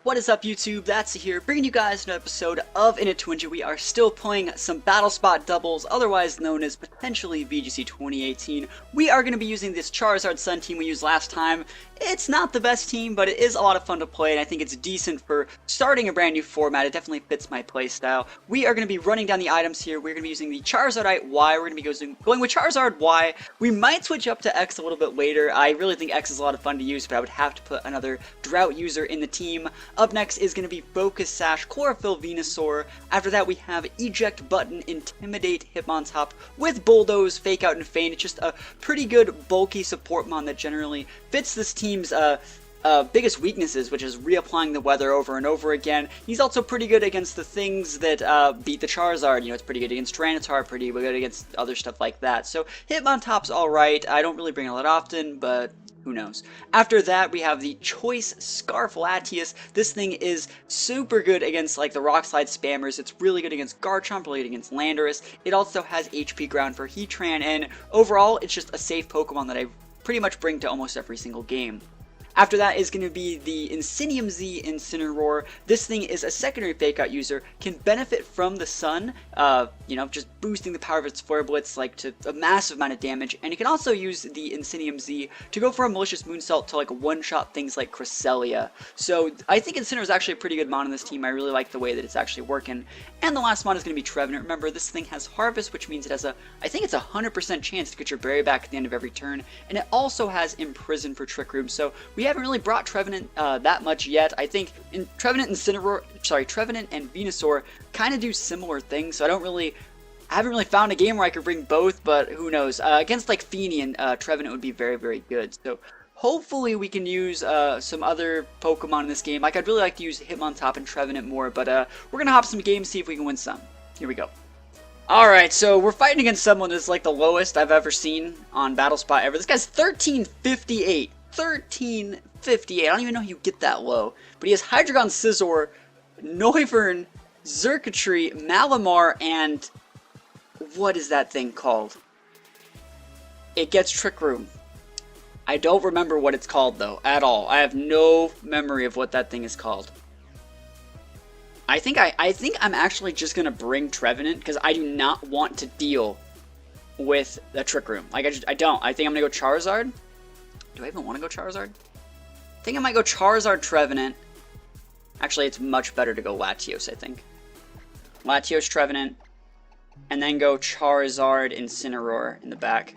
What is up, YouTube? That's here, bringing you guys an episode of In It to Win It. We are still playing some Battle Spot doubles, otherwise known as potentially VGC 2018. We are going to be using this Charizard Sun team we used last time. It's not the best team, but it is a lot of fun to play, and I think it's decent for starting a brand new format. It definitely fits my playstyle. We are going to be running down the items here. We're going to be using the Charizardite Y. We're going to be going with Charizard Y. We might switch up to X a little bit later. I really think X is a lot of fun to use, but I would have to put another Drought user in the team. Up next is going to be Focus Sash, Chlorophyll Venusaur. After that, we have Eject Button, Intimidate Hitmontop with Bulldoze, Fake Out, and Feint. It's just a pretty good bulky support mon that generally fits this team's biggest weaknesses, which is reapplying the weather over and over again. He's also pretty good against the things that beat the Charizard. You know, it's pretty good against Tyranitar, pretty good against other stuff like that. So Hitmontop's alright. I don't really bring it that often, but who knows. After that, we have the Choice Scarf Latias. This thing is super good against like the Rock Slide spammers. It's really good against Garchomp, really good against Landorus. It also has HP ground for Heatran, and overall, it's just a safe Pokemon that I pretty much bring to almost every single game. After that is going to be the Insinium Z Incineroar. This thing is a secondary Fake Out user, can benefit from the sun, you know, just boosting the power of its Flare Blitz like to a massive amount of damage, and it can also use the Insinium Z to go for a Malicious Moonsault to like one-shot things like Cresselia. So I think Incineroar is actually a pretty good mon in this team. I really like the way that it's actually working. And the last mon is going to be Trevenant. Remember, this thing has Harvest, which means it has I think it's a 100% chance to get your berry back at the end of every turn, and it also has Imprison for Trick Room. So we haven't really brought Trevenant that much yet. I think Trevenant and Venusaur kind of do similar things, so I haven't really found a game where I could bring both, but who knows. Against like Fenian, Trevenant would be very, very good. So hopefully we can use some other Pokemon in this game. Like, I'd really like to use Hitmontop and Trevenant more, but we're gonna hop some games, see if we can win some. Here we go. Alright, so we're fighting against someone that's like the lowest I've ever seen on Battle Spot ever. This guy's 1358. 1358. I don't even know how you get that low. But he has Hydreigon, Scizor, Noivern, Xurkitree, Malamar, and what is that thing called? It gets Trick Room. I don't remember what it's called though, at all. I have no memory of what that thing is called. I think I'm actually just gonna bring Trevenant because I do not want to deal with the Trick Room. Like I don't. I think I'm gonna go Charizard. Do I even want to go Charizard? I think I might go Charizard Trevenant. Actually, it's much better to go Latios, I think. Latios Trevenant. And then go Charizard Incineroar in the back.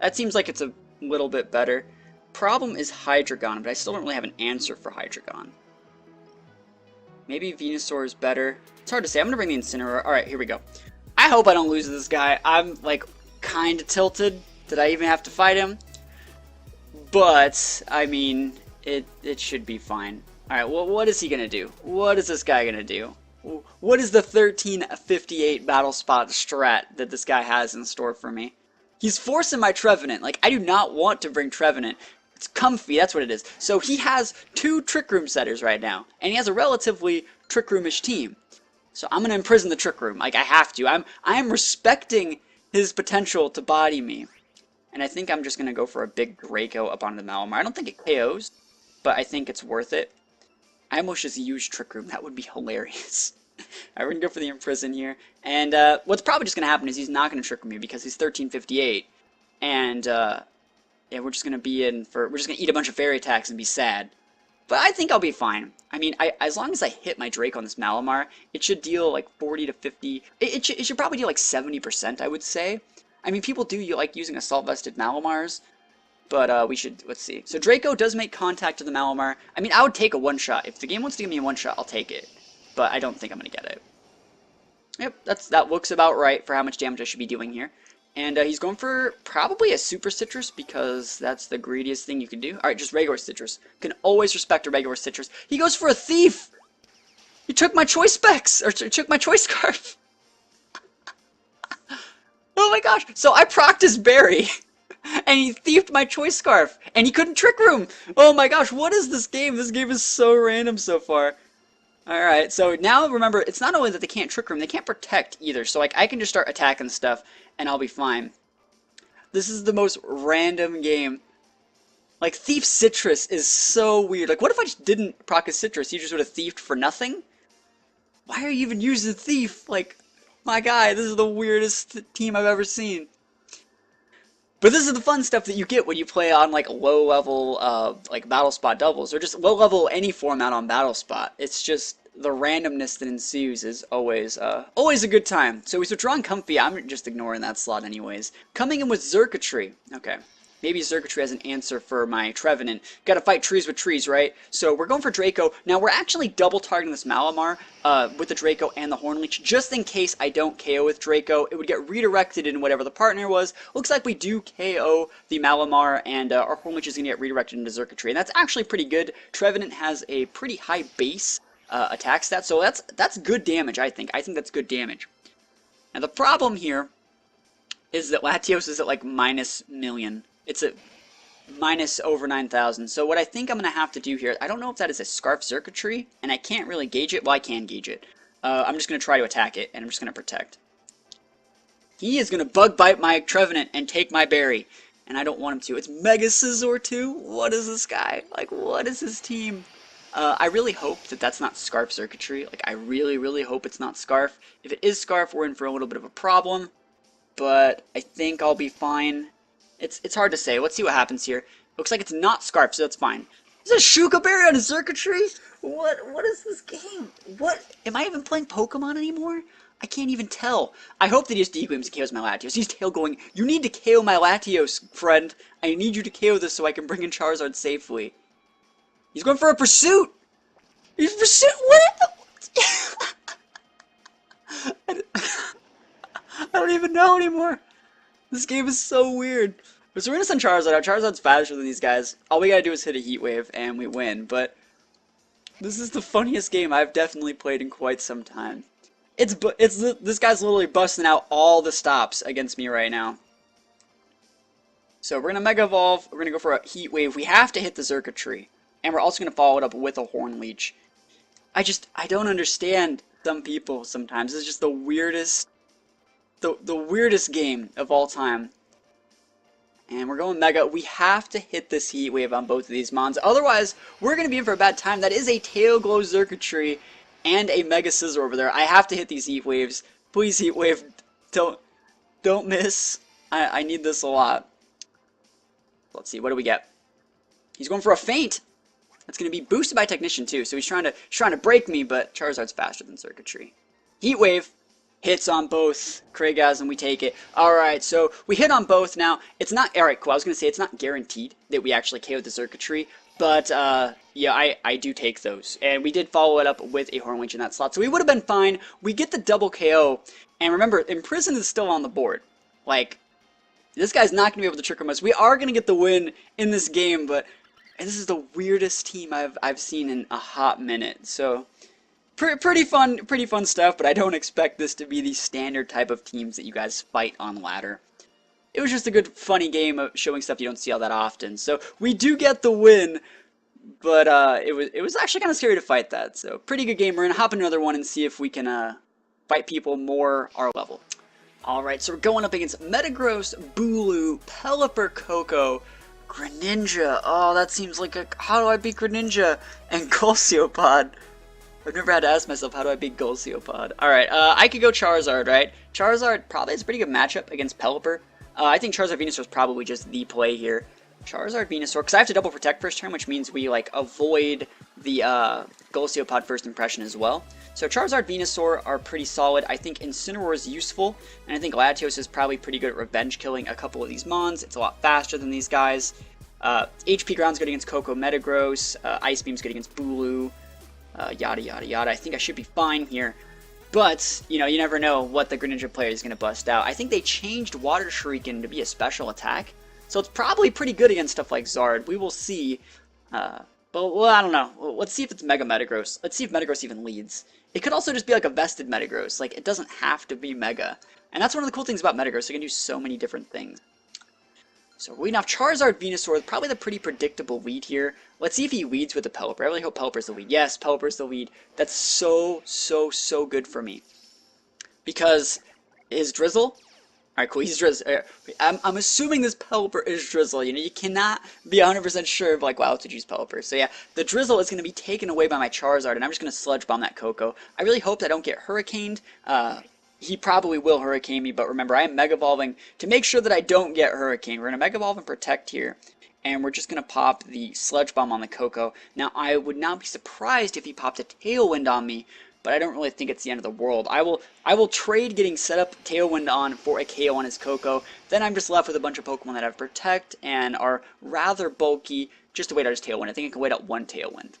That seems like it's a little bit better. Problem is Hydreigon, but I still don't really have an answer for Hydreigon. Maybe Venusaur is better. It's hard to say. I'm going to bring the Incineroar. Alright, here we go. I hope I don't lose to this guy. I'm, like, kind of tilted. Did I even have to fight him? But, I mean, it should be fine. Alright, well, what is he going to do? What is this guy going to do? What is the 1358 Battle Spot strat that this guy has in store for me? He's forcing my Trevenant. Like, I do not want to bring Trevenant. It's Comfey, that's what it is. So he has two Trick Room setters right now, and he has a relatively Trick Room-ish team. So I'm going to imprison the Trick Room. Like, I have to. I am respecting his potential to body me. And I think I'm just going to go for a big Draco up onto the Malamar. I don't think it KOs, but I think it's worth it. I almost just used Trick Room. That would be hilarious. Alright, we're going to go for the Imprison here. And what's probably just going to happen is he's not going to Trick Room me because he's 1358. And yeah, we're just going to be in for... We're just going to eat a bunch of Fairy attacks and be sad. But I think I'll be fine. I mean, as long as I hit my Drake on this Malamar, it should deal like 40 to 50... It should probably deal like 70%, I would say. I mean, people do like using Assault-Vested Malamars, but we should, let's see. So Draco does make contact to the Malamar. I mean, I would take a one-shot. If the game wants to give me a one-shot, I'll take it. But I don't think I'm going to get it. Yep, that looks about right for how much damage I should be doing here. And he's going for probably a Super Citrus because that's the greediest thing you can do. Alright, just regular Citrus. Can always respect a regular Citrus. He goes for a Thief! He took my Choice Specs! Or took my Choice Scarf! Oh my gosh! So I procced his berry, and he thiefed my Choice Scarf, and he couldn't Trick Room! Oh my gosh, what is this game? This game is so random so far. Alright, so now remember, it's not only that they can't Trick Room, they can't Protect either, so like I can just start attacking stuff, and I'll be fine. This is the most random game. Like, Thief Citrus is so weird. Like, what if I just didn't proc a Citrus? You just would have thiefed for nothing? Why are you even using Thief? Like, my guy, this is the weirdest team I've ever seen. But this is the fun stuff that you get when you play on, like, low-level, like, Battle Spot doubles, or just low-level any format on Battle Spot. It's just the randomness that ensues is always a good time. So we switch on Comfey. I'm just ignoring that slot anyways. Coming in with Xurkitree. Okay. Maybe Xurkitree has an answer for my Trevenant. Gotta fight trees with trees, right? So we're going for Draco. Now we're actually double targeting this Malamar with the Draco and the Hornleech, just in case I don't KO with Draco. It would get redirected in whatever the partner was. Looks like we do KO the Malamar, and our Hornleech is gonna get redirected into Xurkitree. And that's actually pretty good. Trevenant has a pretty high base attack stat, so that's good damage, I think. I think that's good damage. Now the problem here is that Latios is at like -1,000,000. It's at minus over 9,000. So what I think I'm going to have to do here, I don't know if that is a Scarf Xurkitree, and I can't really gauge it. Well, I can gauge it. I'm just going to try to attack it, and I'm just going to protect. He is going to Bug Bite my Trevenant and take my berry, and I don't want him to. It's Mega Scizor too? What is this guy? Like, what is his team? I really hope that that's not Scarf Xurkitree. Like, I really, really hope it's not Scarf. If it is Scarf, we're in for a little bit of a problem, but I think I'll be fine. It's hard to say. Let's see what happens here. Looks like it's not Scarf, so that's fine. Is that Shuka Berry on a Xurkitree? What is this game? What? Am I even playing Pokemon anymore? I can't even tell. I hope that he just Dequems and KOs my Latios. He's tail going, you need to KO my Latios, friend. I need you to KO this so I can bring in Charizard safely. He's going for a Pursuit! He's Pursuit? What? I don't even know anymore. This game is so weird. So we're gonna send Charizard out. Charizard's faster than these guys. All we gotta do is hit a Heat Wave and we win. But this is the funniest game I've definitely played in quite some time. This guy's literally busting out all the stops against me right now. So we're gonna Mega Evolve. We're gonna go for a Heat Wave. We have to hit the Xurkitree, and we're also gonna follow it up with a Hornleech. I don't understand some people sometimes. It's just the weirdest. The weirdest game of all time. And we're going Mega. We have to hit this Heat Wave on both of these Mons. Otherwise, we're going to be in for a bad time. That is a Tail Glow Xurkitree and a Mega Scizor over there. I have to hit these Heat Waves. Please, Heat Wave. Don't miss. I need this a lot. Let's see. What do we get? He's going for a Feint. That's going to be boosted by Technician, too. So he's trying to break me, but Charizard's faster than Xurkitree. Heat Wave. Hits on both Kragaz, and we take it. Alright, so we hit on both now. It's not, alright, cool. I was going to say it's not guaranteed that we actually KO'd the Xurkitree, but yeah, I do take those. And we did follow it up with a Hornleech in that slot, so we would have been fine. We get the double KO, and remember, Imprison is still on the board. Like, this guy's not going to be able to trick him us. We are going to get the win in this game, but this is the weirdest team I've seen in a hot minute, so pretty fun stuff, but I don't expect this to be the standard type of teams that you guys fight on ladder. It was just a good, funny game of showing stuff you don't see all that often. So we do get the win, but it was actually kind of scary to fight that. So pretty good game. We're gonna hop in another one and see if we can fight people more our level. All right, so we're going up against Metagross, Bulu, Pelipper, Coco, Greninja. Oh, that seems like how do I beat Greninja? And Goseopod. I've never had to ask myself, how do I beat Goseopod? Alright, I could go Charizard, right? Charizard probably has a pretty good matchup against Pelipper. I think Charizard Venusaur is probably just the play here. Charizard Venusaur, because I have to double protect first turn, which means we, like, avoid the Goseopod first impression as well. So Charizard Venusaur are pretty solid. I think Incineroar is useful, and I think Latios is probably pretty good at revenge killing a couple of these Mons. It's a lot faster than these guys. HP Ground's good against Coco Metagross. Ice Beam's good against Bulu. Yada yada yada. I think I should be fine here. But, you know, you never know what the Greninja player is going to bust out. I think they changed Water Shuriken to be a special attack. So it's probably pretty good against stuff like Zard. We will see. But, well, I don't know. Let's see if it's Mega Metagross. Let's see if Metagross even leads. It could also just be like a vested Metagross. Like, it doesn't have to be Mega. And that's one of the cool things about Metagross. It can do so many different things. So we're leading off Charizard Venusaur, probably the pretty predictable lead here. Let's see if he leads with the Pelipper. I really hope Pelipper's the lead. Yes, Pelipper's the lead. That's so good for me. Because his Drizzle, Alright, cool. He's Drizzle. I'm assuming this Pelipper is Drizzle. You know, you cannot be 100% sure of, like, wow, to use Pelipper. So, yeah, the Drizzle is going to be taken away by my Charizard, and I'm just going to Sludge Bomb that Coco. I really hope that I don't get Hurricaned. He probably will Hurricane me, but remember, I am Mega Evolving to make sure that I don't get Hurricane. We're going to Mega Evolve and Protect here, and we're just going to pop the Sludge Bomb on the Coco. Now, I would not be surprised if he popped a Tailwind on me, but I don't really think it's the end of the world. I will trade getting set up Tailwind on for a KO on his Coco. Then I'm just left with a bunch of Pokemon that have Protect and are rather bulky just to wait out his Tailwind. I think I can wait out one Tailwind.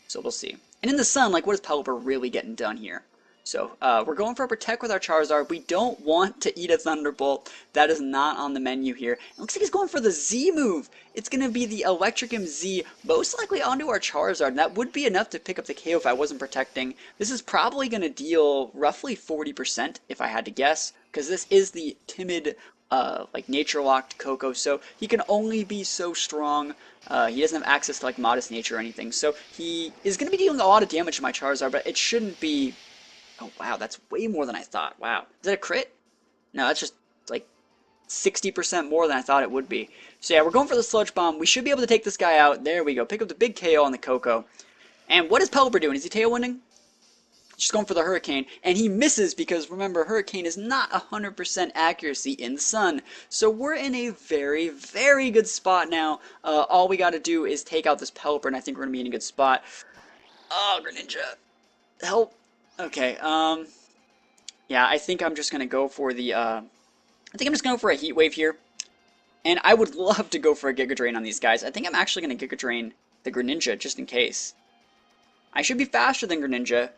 So we'll see. And in the sun, like, what is Pelipper really getting done here? So we're going for a Protect with our Charizard. We don't want to eat a Thunderbolt. That is not on the menu here. It looks like he's going for the Z move. It's going to be the Electricum Z, most likely onto our Charizard. And that would be enough to pick up the KO if I wasn't protecting. This is probably going to deal roughly 40% if I had to guess, because this is the timid, like, nature-locked Coco. So he can only be so strong. He doesn't have access to, like, Modest Nature or anything. So he is going to be dealing a lot of damage to my Charizard, but it shouldn't be... Oh, wow, that's way more than I thought. Wow. Is that a crit? No, that's just, like, 60% more than I thought it would be. So, yeah, we're going for the Sludge Bomb. We should be able to take this guy out. There we go. Pick up the big KO on the Coco. And what is Pelipper doing? Is he Tailwinding? Just going for the Hurricane. And he misses because, remember, Hurricane is not 100% accuracy in the sun. So we're in a very, very good spot now. All we got to do is take out this Pelipper, and I think we're going to be in a good spot. Oh, Greninja. Help. Okay, yeah, I think I'm just going to go for the, I think I'm just going to go for a Heat Wave here. And I would love to go for a Giga Drain on these guys. I think I'm actually going to Giga Drain the Greninja, just in case. I should be faster than Greninja.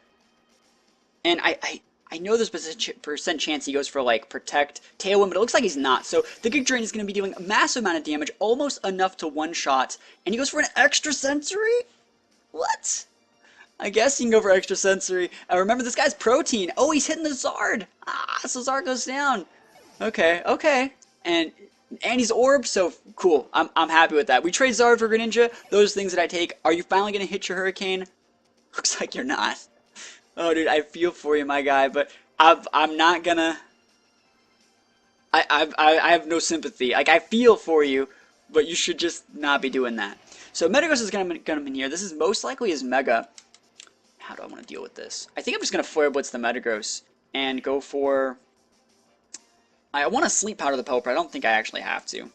And I know there's a percent chance he goes for, like, Protect, Tailwind, but it looks like he's not. So the Giga Drain is going to be dealing a massive amount of damage, almost enough to one-shot. And he goes for an Extra Sensory? What? I guess you can go for Extra Sensory. Remember, this guy's Protein. Oh, he's hitting the Zard. Ah, so Zard goes down. Okay, okay. And he's Orb, so cool. I'm happy with that. We trade Zard for Greninja. Those things that I take. Are you finally going to hit your Hurricane? Looks like you're not. Oh, dude, I feel for you, my guy, but I'm not gonna... I have no sympathy. Like, I feel for you, but you should just not be doing that. So Metagross is gonna come in here. This is most likely his Mega. How do I want to deal with this? I think I'm just going to Flare Blitz the Metagross and go for... I want to Sleep Powder the Pelipper. I don't think I actually have to.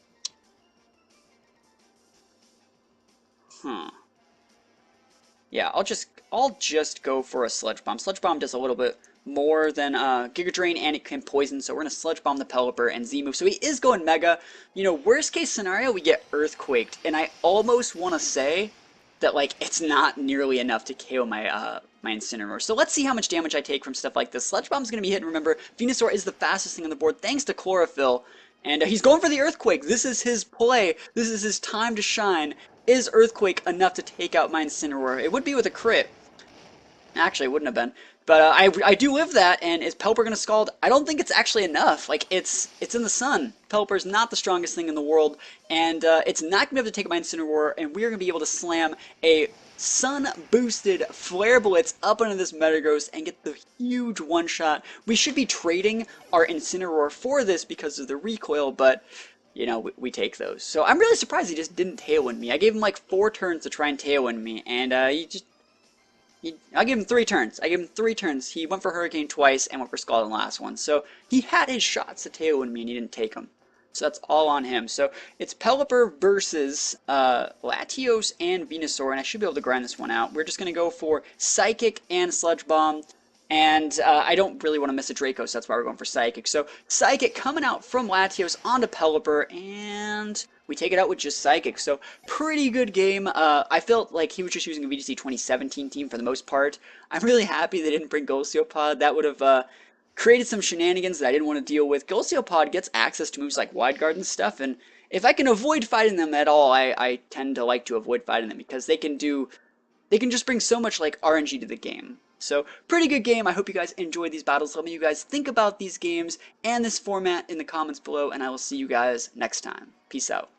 Yeah, I'll just go for a Sludge Bomb. Sludge Bomb does a little bit more than Giga Drain, and it can poison, so we're going to Sludge Bomb the Pelipper and Z-move. So he is going Mega. You know, worst case scenario, we get Earthquaked, and I almost want to say that, like, it's not nearly enough to KO my my Incineroar. So let's see how much damage I take from stuff like this. Sludge Bomb's going to be hitting. Remember, Venusaur is the fastest thing on the board thanks to Chlorophyll. And he's going for the Earthquake. This is his play. This is his time to shine. Is Earthquake enough to take out my Incineroar? It would be with a crit. Actually, it wouldn't have been. But I do live that, and is Pelipper going to Scald? I don't think it's actually enough. Like, it's in the sun. Pelipper's not the strongest thing in the world, and it's not going to be able to take my Incineroar, and we're going to be able to slam a sun-boosted Flare Blitz up into this Metagross and get the huge one-shot. We should be trading our Incineroar for this because of the recoil, but... you know, we take those. So I'm really surprised he just didn't Tailwind me. I gave him like 4 turns to try and Tailwind me, and I gave him 3 turns. I gave him 3 turns. He went for Hurricane twice and went for Scald in the last one. So he had his shots to Tailwind me and he didn't take them. So that's all on him. So it's Pelipper versus Latios and Venusaur, and I should be able to grind this one out. We're just going to go for Psychic and Sludge Bomb. And I don't really want to miss a Draco, so that's why we're going for Psychic. So Psychic coming out from Latios onto Pelipper, and we take it out with just Psychic. So pretty good game. I felt like he was just using a VGC 2017 team for the most part. I'm really happy they didn't bring Goseopod. That would have created some shenanigans that I didn't want to deal with. Goseopod gets access to moves like Wide Guard and stuff, and if I can avoid fighting them at all, I tend to like to avoid fighting them because they can just bring so much like RNG to the game. So, pretty good game. I hope you guys enjoyed these battles. Let me know what you guys think about these games and this format in the comments below, and I will see you guys next time. Peace out.